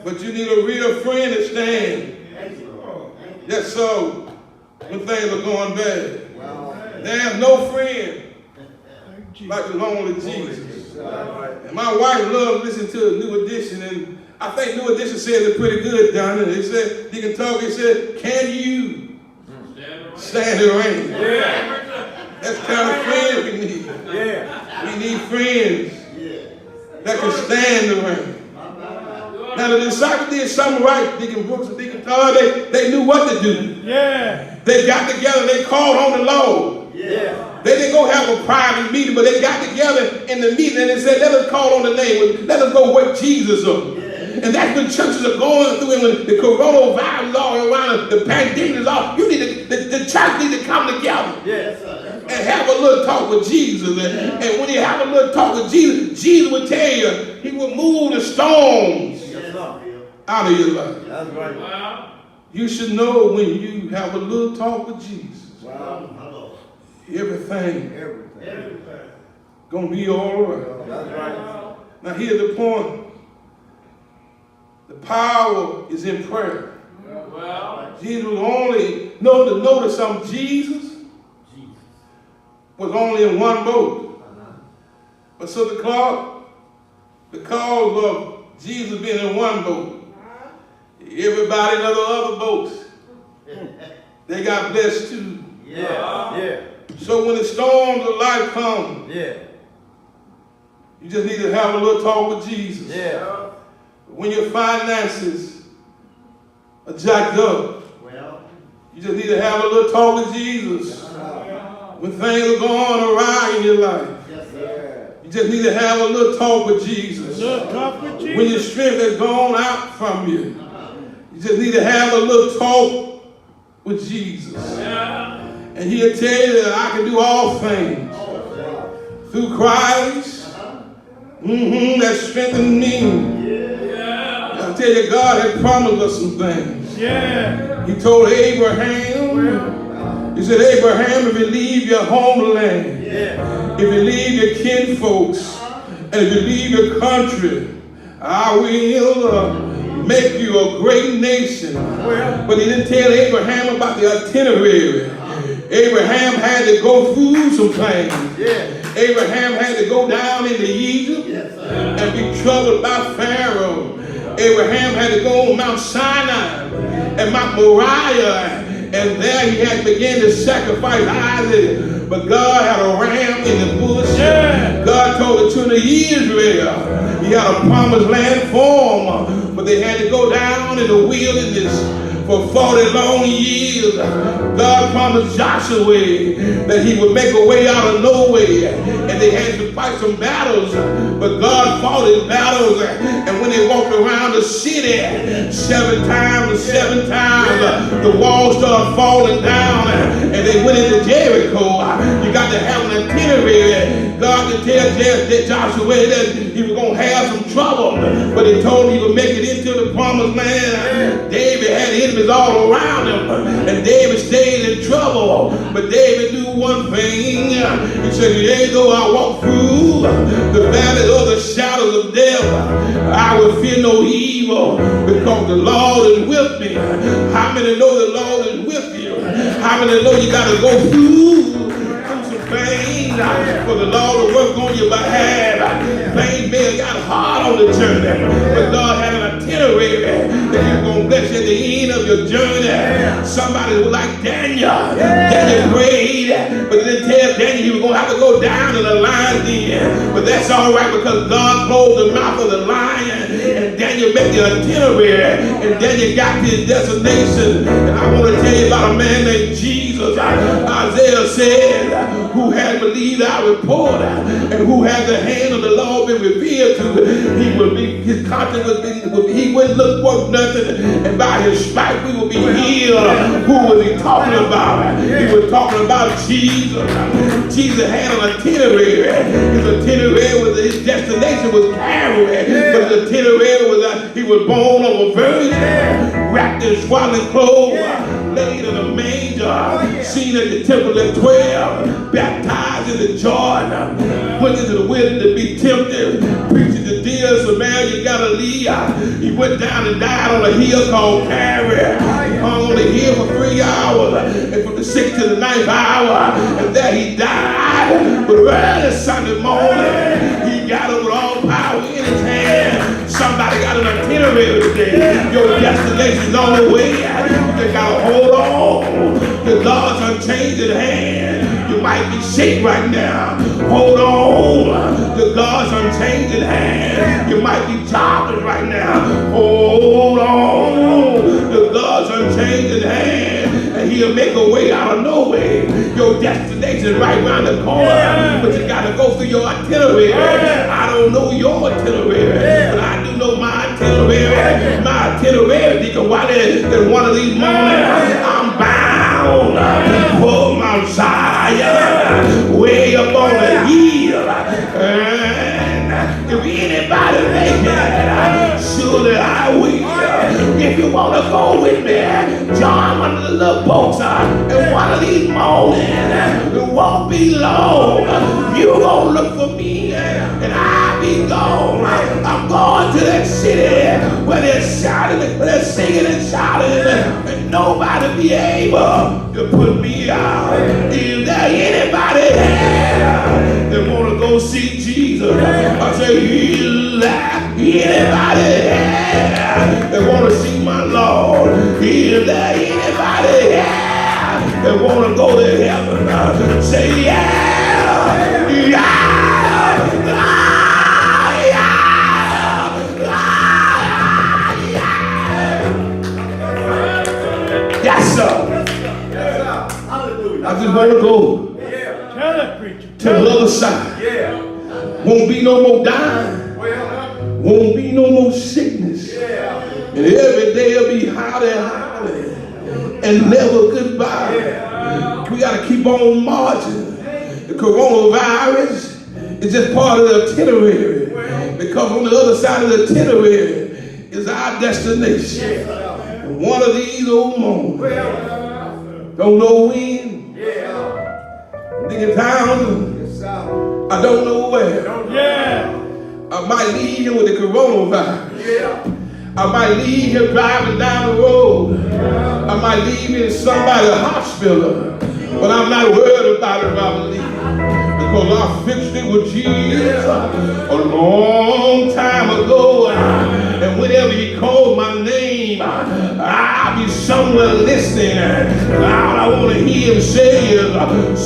But you need a real friend to stand. Yes, so when things are going bad. There's no friend like the lonely Jesus. And my wife loves listening to New Edition, and I think New Edition says it pretty good down there. They said, you can talk, he said, can you stand the rain? That's the kind of friend we need. We need friends that can stand the rain. Now the disciples did something right, Deacon Brooks and Deacon Todd, they knew what to do. They got together, they called on the Lord. They didn't go have a private meeting, but they got together in the meeting and they said, let us call on the name, let us go wake Jesus up. And that's when churches are going through, and when the coronavirus is all around, the pandemic is all, you need the church need to come together and have a little talk with Jesus. And when you have a little talk with Jesus, Jesus will tell you, he will move the storms out of your life. That's right. Wow. You should know when you have a little talk with Jesus, everything gonna be all right. That's right. Now here's the point. The power is in prayer. Well, Jesus was only, notice something, Jesus was only in one boat. But so because of Jesus being in one boat, everybody in other boats, they got blessed too. So when the storms of life come, you just need to have a little talk with Jesus. When your finances are jacked up, you just need to have a little talk with Jesus. When things are going awry in your life, you just need to have a little talk with Jesus. When your strength has gone out from you, you just need to have a little talk with Jesus. And he'll tell you that I can do all things through Christ that strengthens me. I tell you, God had promised us some things. He told Abraham, he said, Abraham, if you leave your homeland, if you leave your kinfolks, and if you leave your country, I will make you a great nation. But he didn't tell Abraham about the itinerary. Abraham had to go through some things. Abraham had to go down into Egypt and be troubled by Pharaoh. Abraham had to go on Mount Sinai and Mount Moriah, and there he had to begin to sacrifice Isaac. But God had a ram in the bush. God told the children of Israel he had a promised land for them, but they had to go down in the wilderness for 40 long years. God promised Joshua that he would make a way out of no way, and they had to fight some battles, but God fought his battles. And when they walked around the city 7 times, the walls started falling down, and they went into Jericho. You got to have an itinerary. God could tell Joshua that he was going to have some trouble, but he told him he would make it into the promised land. David had enemies all around him, and David stayed in trouble. But David knew one thing. He said, yea, though I walk through the valley of the shadows of death, I will fear no evil, because the Lord is with me. How many know the Lord is with you? How many know you got to go through some pain for the Lord to work on your behalf? Pain may have got hard on the journey, but God had an itinerary that He's going to bless you at the end of your journey. Somebody was like Daniel. Daniel prayed, but they didn't tell Daniel he was going to have to go down in the lion's den. But that's all right, because God closed the mouth of the lion, and Daniel made the itinerary, and Daniel got to his destination. And I want to tell you about a man named Jesus. Isaiah said, who had believed our report, and who had the hand of the Lord been revealed to, he would be, his conscience would be, he wouldn't look for nothing, and by his stripes we will be healed. Who was he talking about? He was talking about Jesus. Jesus had an itinerary. His itinerary was, his destination was Calvary, but his itinerary was he was born of a virgin, wrapped in swaddling clothes, laid in a manger, seen at the temple at 12, baptized in the Jordan, went into the wilderness to be tempted, preaching the deal of Samaria, Galilee. He went down and died on a hill called Calvary. He hung on the hill for 3 hours, and from the 6th to the 9th hour, and there he died. But early Sunday morning, he got up with all power in his hand. Somebody got an itinerary today. Your destination's on the way. You just gotta hold on to God's unchanging hand. You might be sick right now. Hold on to God's unchanging hand. You might be jobless right now. Hold on to God's unchanging hand. And he'll make a way out of no way. Your destination is right around the corner. But you gotta go through your itinerary. I don't know your itinerary, but I do know my itinerary. My itinerary, Deacon Wiley, that one of these mornings I'm bound for Mount Zion, way up on the hill. And if anybody make it, surely I will. If you want to go with me, join one of the little boats, and one of these mornings, it won't be long. You gonna look for me, and I'll be gone. I'm going to that city where they're shouting, where they're singing and shouting, and nobody be able to put me out. Is there anybody here that want to go see Jesus? I say, is there anybody here that want to see my Lord? Is there anybody here that want to go to heaven? Say, yeah, yeah. Yes, sir. I just want to go to the other side. Won't be no more dying. Won't be no more sickness. And every day will be howdy and never goodbye. We got to keep on marching. The coronavirus is just part of the itinerary. Because on the other side of the itinerary is our destination. And one of these old moments, don't know when, nigga town, I don't know where. I might leave here with the coronavirus. I might leave here driving down the road. I might leave in somebody's hospital. But I'm not worried about it if I leave. Because I fixed it with Jesus a long time ago. And whenever he called my name, I'll be somewhere listening. And all I want to hear him say is, Simon,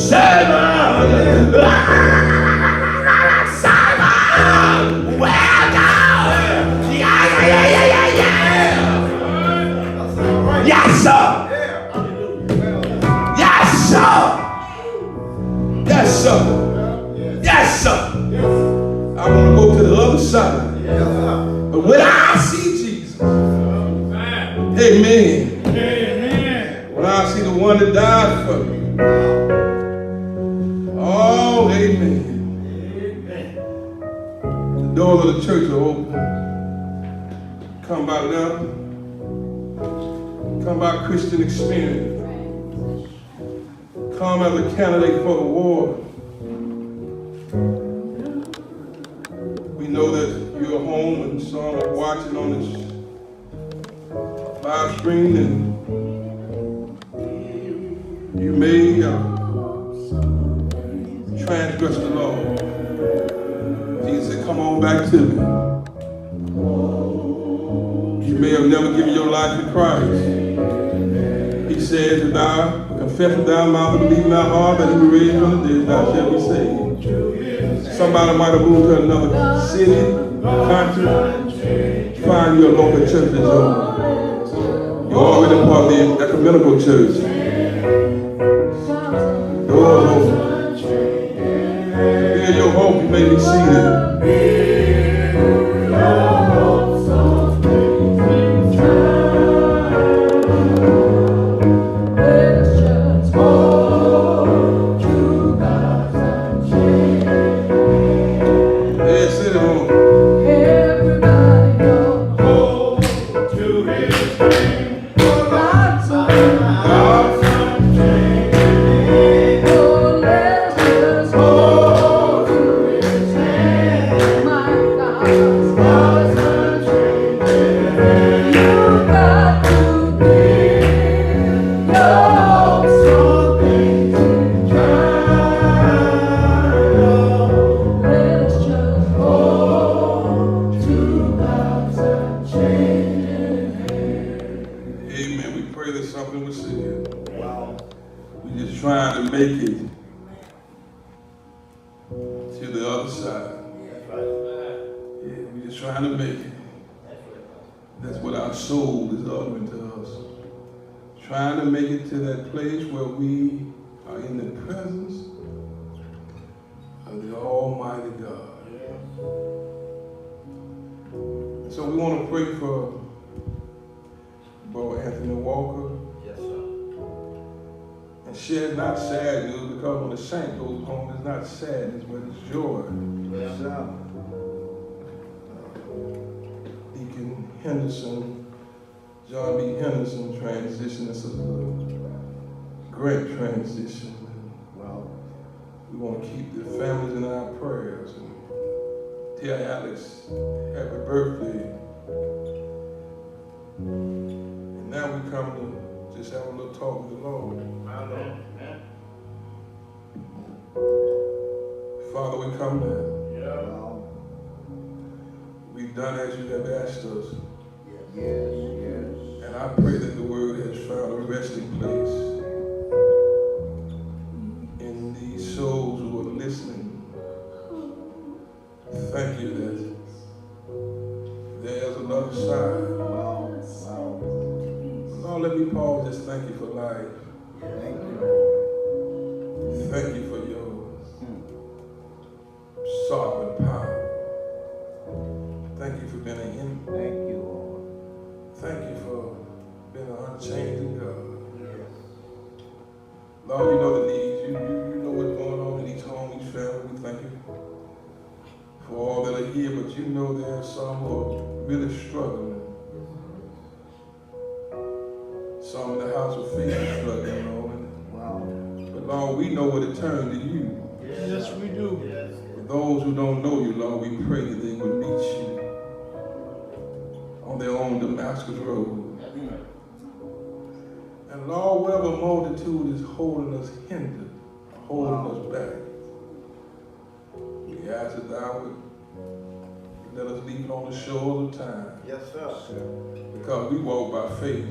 Simon, well done. Yeah. Yes, sir. Yes, sir. Yes, sir. Yes, sir. I want to go to the other side. But when I see Jesus, amen. When I see the one that died for me, oh, amen. The doors of the church are open. Come by love. Come by Christian experience. Come as a candidate for the war. We know that you're home and some are watching on this live stream, and you may transgress the law. Jesus said, come on back to me. You may have never given your life to Christ. He says, if thou confess with thy mouth and believe in thy heart that he was raised from the dead, thou shalt be saved. Somebody might have moved to another city, country. Find your local church to join. You're already part of the ecumenical church. Doors open. Hear your hope, you may be seated. Oh, just trying to make it to the other side. Yeah, we're just trying to make it. That's what our soul is uttering to us. Trying to make it to that place where we are in the presence of the Almighty God. So we want to pray for Brother Anthony Walker. Yes, sir. And share not sad news, because when the saint goes home, it's not sadness, but it's joy. Yes, sir. Deacon Henderson, John B. Henderson transition. This is a great transition. Well, We want to keep the families in our prayers and tell Alex happy birthday. And now we come to just have a little talk with the Lord. Father, we come now. well, We've done as you have asked us. yes. And I pray that the word has found a resting place in these souls who are listening. Thank you that there's another side. Wow. Lord, let me pause. Just thank you for life. Thank you. Thank you for your sovereign power. Thank you for being an Thank you, Lord. Thank you for being an unchanging God. Yes. Lord, you know the needs. You know what's going on in each home, each family. We thank you for all that are here, but you know there are some who are really struggling. Some in the house of faith are struggling, Lord. Wow. But Lord, we know where to turn to you. Yes, we do. For those who don't know you, Lord, we pray that they would meet you on their own Damascus road. And Lord, whatever multitude is holding us hindered, holding us back, we ask that thou would let us leave it on the shore of time. Yes, sir. Because we walk by faith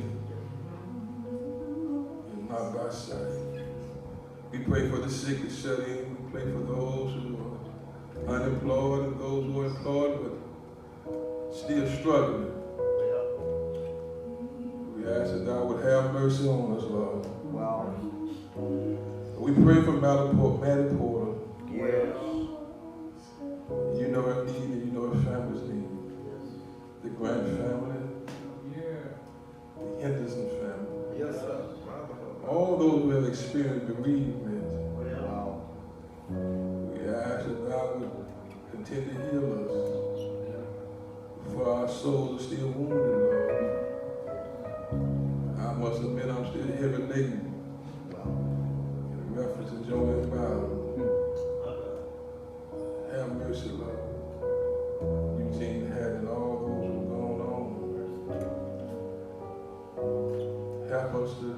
and not by sight. We pray for the sick and shut in. We pray for those who are unemployed and those who are employed but still struggling. We ask that thou would have mercy on us, Lord. Wow. We pray for Maddie Porter. Yes. You know her need and you know her family's need. The Grant family, the Henderson family. Yes, sir. All those who have experienced bereavement. Wow. We ask that thou would continue to heal us. For our souls are still wounded, Lord. I must admit I'm still heavy laden in reference to Joanne's battle. Have mercy, Lord. Eugene had and all those who are going on. Help us to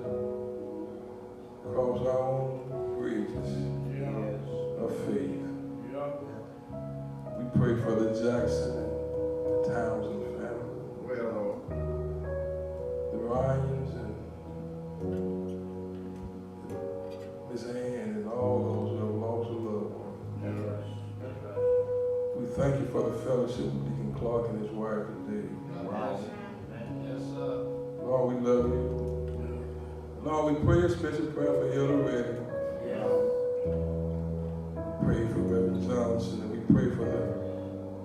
cross our own bridges of faith. We pray for the Jackson and the Townsend family, Well, Lord. the Ryans and Miss Ann and all those who have lost a loved one. We thank you for the fellowship with Deacon Clark and his wife today. Wow. Lord, we love you. Lord, we pray a special prayer for Elder Reddy. Pray for Reverend Johnson, and we pray for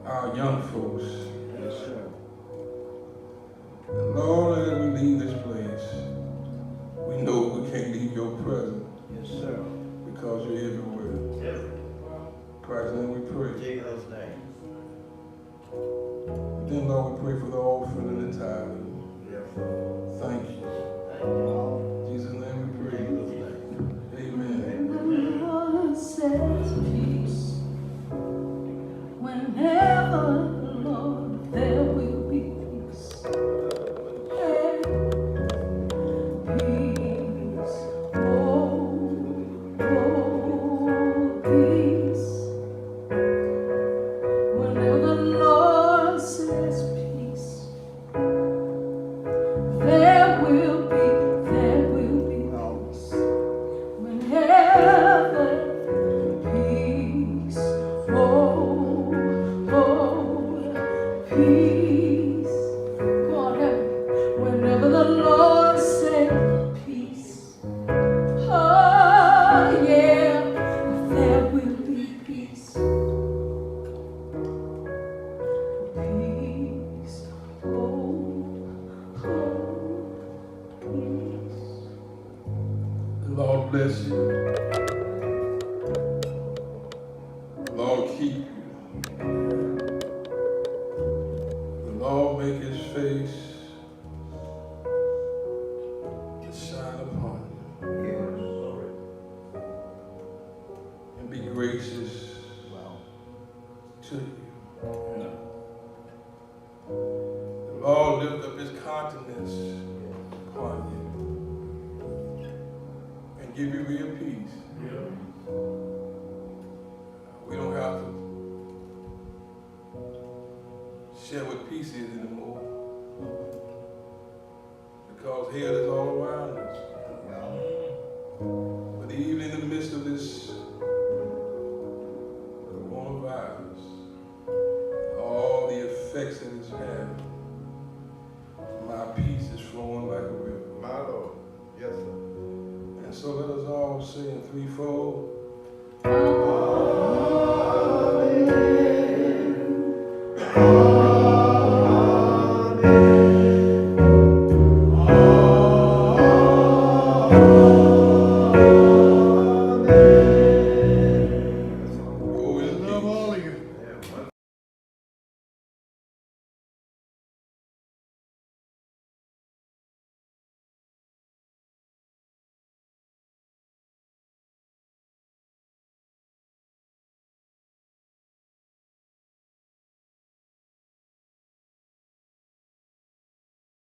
our young folks. Yes, sir. And Lord, as we leave this place, we know we can't leave your presence Yes, sir. because you're everywhere. Christ's name we pray. Jesus' name. Then, Lord, we pray for the orphan and the tithing. Yes, sir. Thank you. Thank you, Lord. In Jesus' name we pray. Jesus' name. Amen. Lord says peace. Whenever, Lord, there will be peace. Hey, peace. Oh, peace. Whenever the Lord says peace, there bless you. The Lord keep you. The Lord make his face to shine upon you and be gracious to you. The Lord lift up his countenance upon you and give you real peace. We don't have to share what peace is anymore because hell is all around us. But even in the midst of this coronavirus, all the effects that it's had, my peace is flowing like a river. My Lord. Yes, sir. And so let us all say in threefold. Amen.